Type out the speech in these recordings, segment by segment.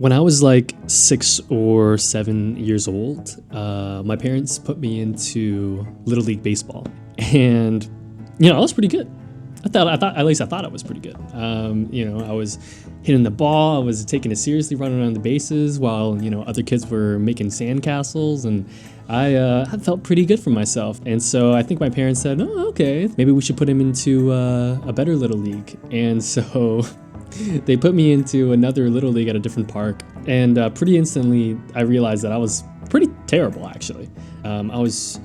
When I was like 6 or 7 years old, my parents put me into Little League Baseball, and I was pretty good. At least I thought I was pretty good. I was hitting the ball, I was taking it seriously, running around the bases, while other kids were making sandcastles, and I felt pretty good for myself. And so I think my parents said, "Oh, okay, maybe we should put him into a better little league." And so they put me into another little league at a different park, and pretty instantly I realized that I was pretty terrible. Actually, I was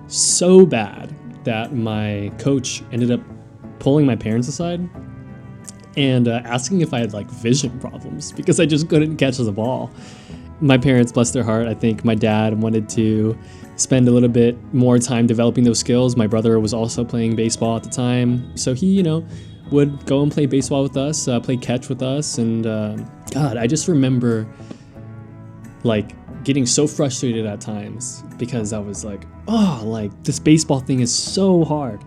so bad that my coach ended up pulling my parents aside and asking if I had like vision problems because I just couldn't catch the ball. My parents, bless their heart, I think my dad wanted to spend a little bit more time developing those skills. My brother was also playing baseball at the time, so he, would go and play baseball with us, play catch with us, and God, I just remember like getting so frustrated at times because I was like, oh, like this baseball thing is so hard.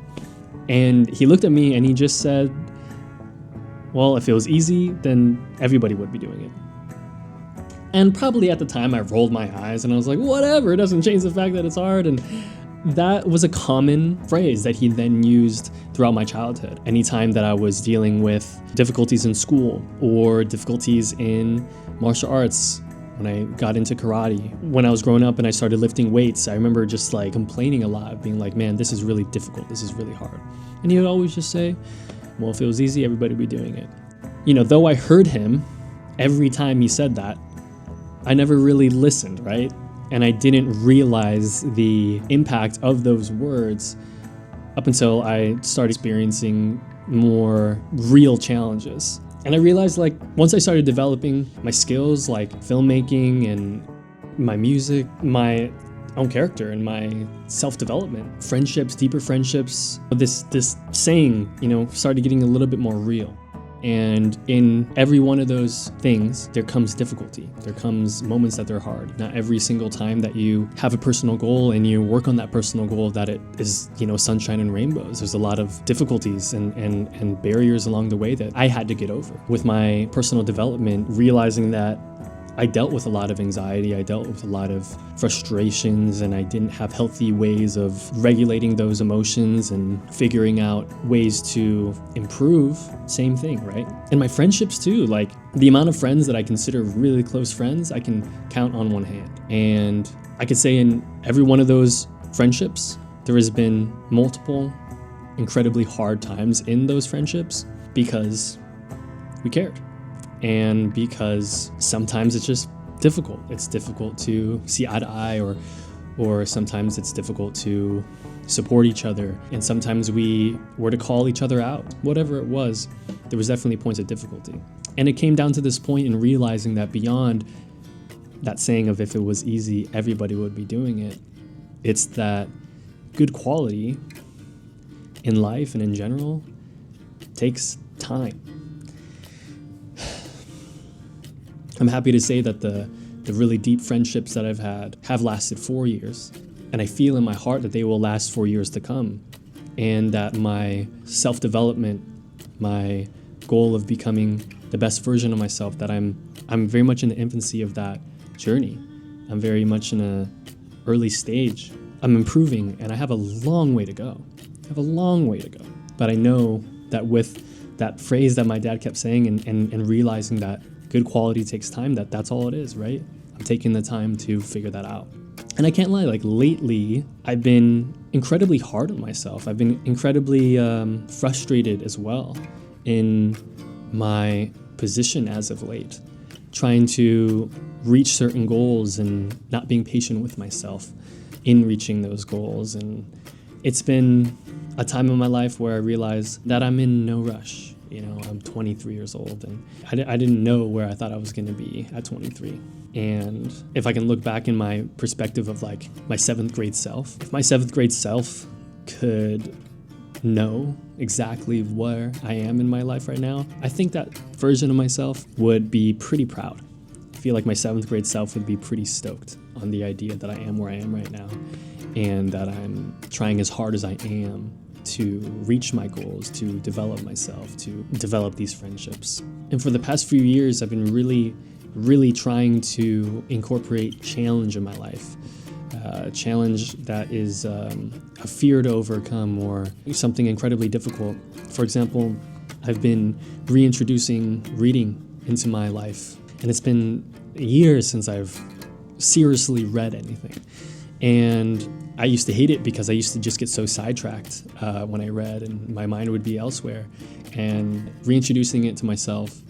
And he looked at me and he just said, well, if it was easy, then everybody would be doing it. And probably at the time I rolled my eyes and I was like, whatever, it doesn't change the fact that it's hard. And that was a common phrase that he then used throughout my childhood. Anytime that I was dealing with difficulties in school or difficulties in martial arts, when I got into karate, when I was growing up and I started lifting weights, I remember just like complaining a lot, being like, man, this is really difficult. This is really hard. And he would always just say, well, if it was easy, everybody would be doing it. Though I heard him every time he said that, I never really listened, right? And I didn't realize the impact of those words up until I started experiencing more real challenges. And I realized like once I started developing my skills like filmmaking and my music, my own character and my self-development, friendships, deeper friendships, this saying, started getting a little bit more real. And in every one of those things, there comes difficulty. There comes moments that they're hard. Not every single time that you have a personal goal and you work on that personal goal that it is, sunshine and rainbows. There's a lot of difficulties and barriers along the way that I had to get over. With my personal development, realizing that I dealt with a lot of anxiety, I dealt with a lot of frustrations, and I didn't have healthy ways of regulating those emotions and figuring out ways to improve. Same thing, right? And my friendships too, like the amount of friends that I consider really close friends, I can count on one hand. And I could say in every one of those friendships, there has been multiple incredibly hard times in those friendships because we cared. And because sometimes it's just difficult. It's difficult to see eye to eye, or sometimes it's difficult to support each other. And sometimes we were to call each other out. Whatever it was, there was definitely points of difficulty. And it came down to this point in realizing that beyond that saying of if it was easy, everybody would be doing it, it's that good quality in life and in general takes time. I'm happy to say that the really deep friendships that I've had have lasted 4 years, and I feel in my heart that they will last for years to come, and that my self-development, my goal of becoming the best version of myself, that I'm very much in the infancy of that journey. I'm very much in a early stage. I'm improving, and I have a long way to go. But I know that with that phrase that my dad kept saying and realizing that good quality takes time, that's all it is, right? I'm taking the time to figure that out. And I can't lie, like lately, I've been incredibly hard on myself. I've been incredibly frustrated as well in my position as of late, trying to reach certain goals and not being patient with myself in reaching those goals. And it's been a time in my life where I realized that I'm in no rush. I'm 23 years old, and I didn't know where I thought I was going to be at 23. And if I can look back in my perspective of like my 7th grade self, if my 7th grade self could know exactly where I am in my life right now, I think that version of myself would be pretty proud. I feel like my 7th grade self would be pretty stoked on the idea that I am where I am right now, and that I'm trying as hard as I am to reach my goals, to develop myself, to develop these friendships. And for the past few years, I've been really really trying to incorporate challenge in my life. Challenge that is a fear to overcome or something incredibly difficult. For example, I've been reintroducing reading into my life, and it's been years since I've seriously read anything. And I used to hate it because I used to just get so sidetracked when I read, and my mind would be elsewhere. And reintroducing it to myself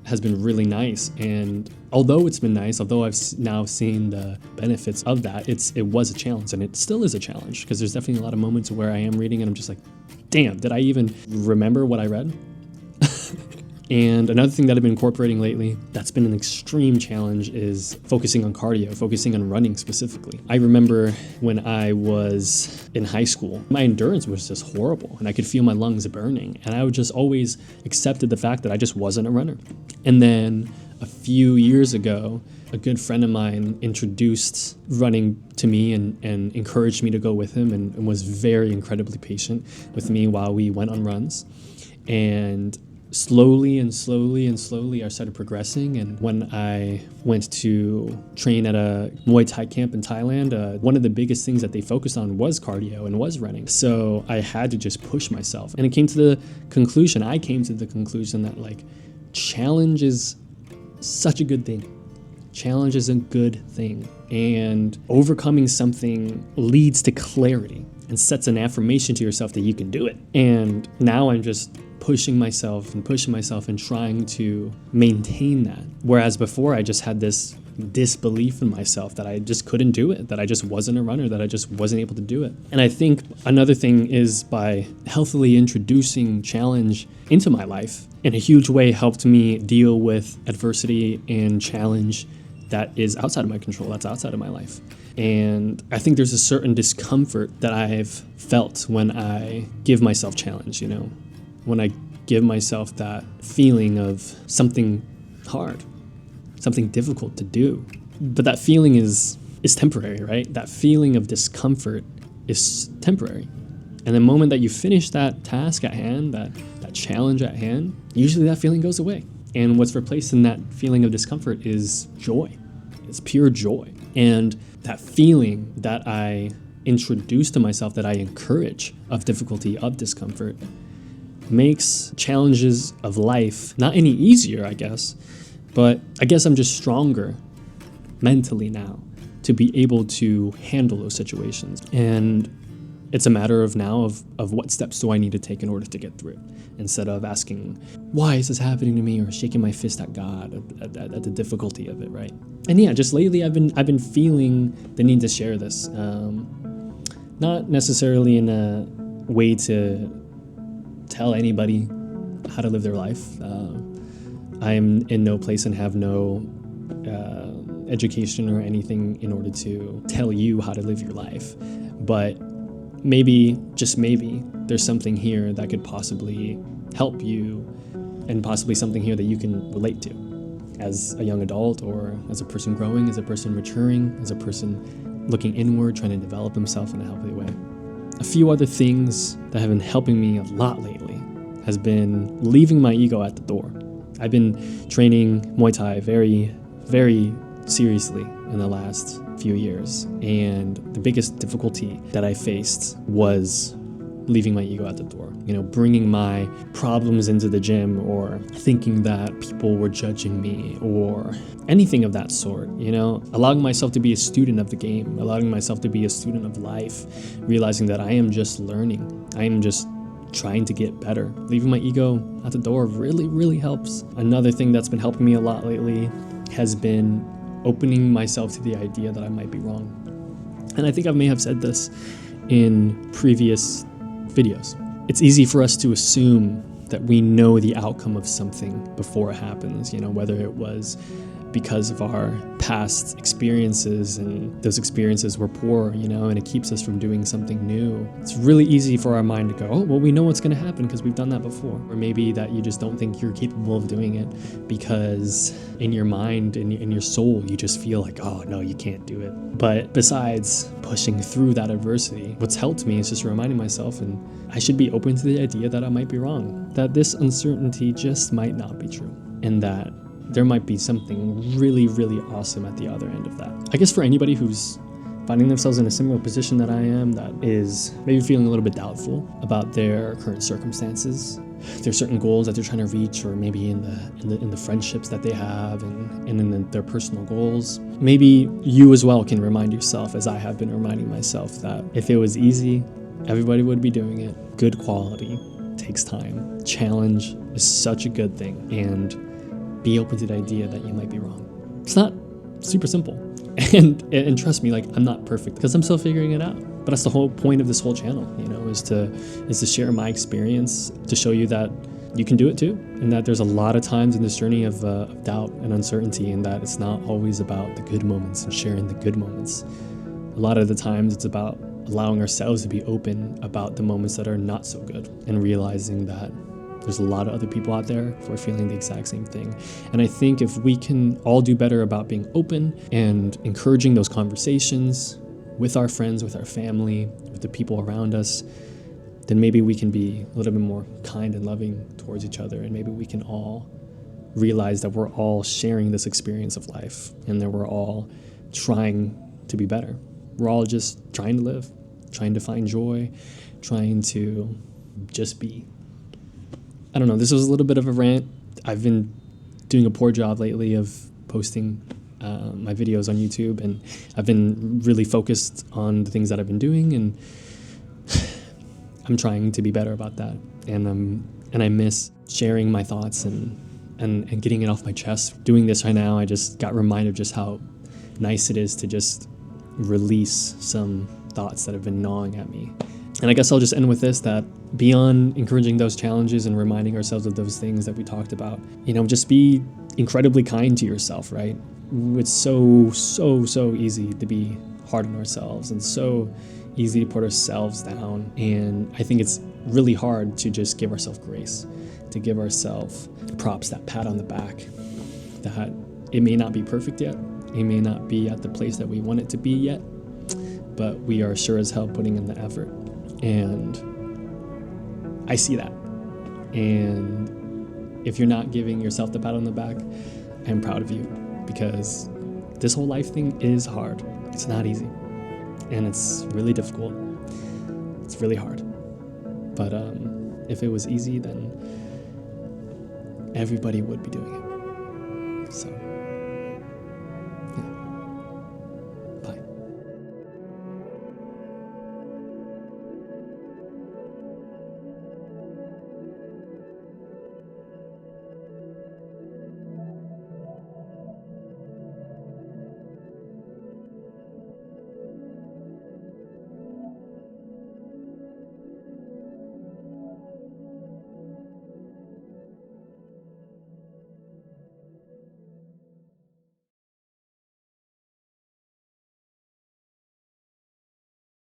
has been really nice. And although it's been nice, although I've now seen the benefits of that, it was a challenge, and it still is a challenge, because there's definitely a lot of moments where I am reading and I'm just like, damn, did I even remember what I read? And another thing that I've been incorporating lately that's been an extreme challenge is focusing on cardio, focusing on running specifically. I remember when I was in high school, my endurance was just horrible and I could feel my lungs burning, and I would just always accepted the fact that I just wasn't a runner. And then a few years ago, a good friend of mine introduced running to me and encouraged me to go with him, and was very incredibly patient with me while we went on runs. And slowly, I started progressing. And when I went to train at a Muay Thai camp in Thailand, one of the biggest things that they focused on was cardio and was running. So I had to just push myself. And I came to the conclusion that like challenge is such a good thing. Challenge is a good thing. And overcoming something leads to clarity and sets an affirmation to yourself that you can do it. And now I'm just pushing myself and trying to maintain that. Whereas before I just had this disbelief in myself that I just couldn't do it, that I just wasn't a runner, that I just wasn't able to do it. And I think another thing is by healthily introducing challenge into my life in a huge way helped me deal with adversity and challenge that is outside of my control, that's outside of my life. And I think there's a certain discomfort that I've felt when I give myself challenge, when I give myself that feeling of something hard, something difficult to do. But that feeling is temporary, right? That feeling of discomfort is temporary. And the moment that you finish that task at hand, that challenge at hand, usually that feeling goes away. And what's replaced in that feeling of discomfort is joy. It's pure joy. And that feeling that I introduce to myself, that I encourage, of difficulty, of discomfort, makes challenges of life not any easier, I guess, but I guess I'm just stronger mentally now to be able to handle those situations. And it's a matter of now of what steps do I need to take in order to get through it, instead of asking, why is this happening to me, or shaking my fist at God at the difficulty of it, right? And yeah, just lately I've been feeling the need to share this, not necessarily in a way to tell anybody how to live their life. I'm in no place and have no education or anything in order to tell you how to live your life. But maybe, just maybe, there's something here that could possibly help you, and possibly something here that you can relate to as a young adult, or as a person growing, as a person maturing, as a person looking inward, trying to develop himself in a healthy way. A few other things that have been helping me a lot lately has been leaving my ego at the door. I've been training Muay Thai very, very seriously in the last few years, and the biggest difficulty that I faced was leaving my ego at the door. Bringing my problems into the gym, or thinking that people were judging me, or anything of that sort, allowing myself to be a student of the game, allowing myself to be a student of life, realizing that I am just learning. I am just trying to get better. Leaving my ego at the door really, really helps. Another thing that's been helping me a lot lately has been opening myself to the idea that I might be wrong. And I think I may have said this in previous videos. It's easy for us to assume that we know the outcome of something before it happens, whether it was because of our past experiences and those experiences were poor, and it keeps us from doing something new. It's really easy for our mind to go, oh, well, we know what's going to happen because we've done that before. Or maybe that you just don't think you're capable of doing it because in your mind, in your soul, you just feel like, oh, no, you can't do it. But besides pushing through that adversity, what's helped me is just reminding myself, and I should be open to the idea that I might be wrong, that this uncertainty just might not be true, and that there might be something really, really awesome at the other end of that. I guess for anybody who's finding themselves in a similar position that I am, that is maybe feeling a little bit doubtful about their current circumstances, there's certain goals that they're trying to reach, or maybe in the friendships that they have, and in their personal goals. Maybe you as well can remind yourself, as I have been reminding myself, that if it was easy, everybody would be doing it. Good quality takes time. Challenge is such a good thing, and be open to the idea that you might be wrong. It's not super simple. And trust me, like, I'm not perfect because I'm still figuring it out. But that's the whole point of this whole channel, is to share my experience, to show you that you can do it too, and that there's a lot of times in this journey of doubt and uncertainty, and that it's not always about the good moments and sharing the good moments. A lot of the times it's about allowing ourselves to be open about the moments that are not so good, and realizing that there's a lot of other people out there who are feeling the exact same thing. And I think if we can all do better about being open and encouraging those conversations with our friends, with our family, with the people around us, then maybe we can be a little bit more kind and loving towards each other. And maybe we can all realize that we're all sharing this experience of life, and that we're all trying to be better. We're all just trying to live, trying to find joy, trying to just be. I don't know, this was a little bit of a rant. I've been doing a poor job lately of posting my videos on YouTube, and I've been really focused on the things that I've been doing, and I'm trying to be better about that. And I miss sharing my thoughts and getting it off my chest. Doing this right now, I just got reminded of just how nice it is to just release some thoughts that have been gnawing at me. And I guess I'll just end with this, that beyond encouraging those challenges and reminding ourselves of those things that we talked about, just be incredibly kind to yourself, right? It's so easy to be hard on ourselves, and so easy to put ourselves down. And I think it's really hard to just give ourselves grace, to give ourselves props, that pat on the back, that it may not be perfect yet. It may not be at the place that we want it to be yet, but we are sure as hell putting in the effort. And I see that. And if you're not giving yourself the pat on the back, I'm proud of you, because this whole life thing is hard. It's not easy. And it's really difficult. It's really hard. But if it was easy, then everybody would be doing it. So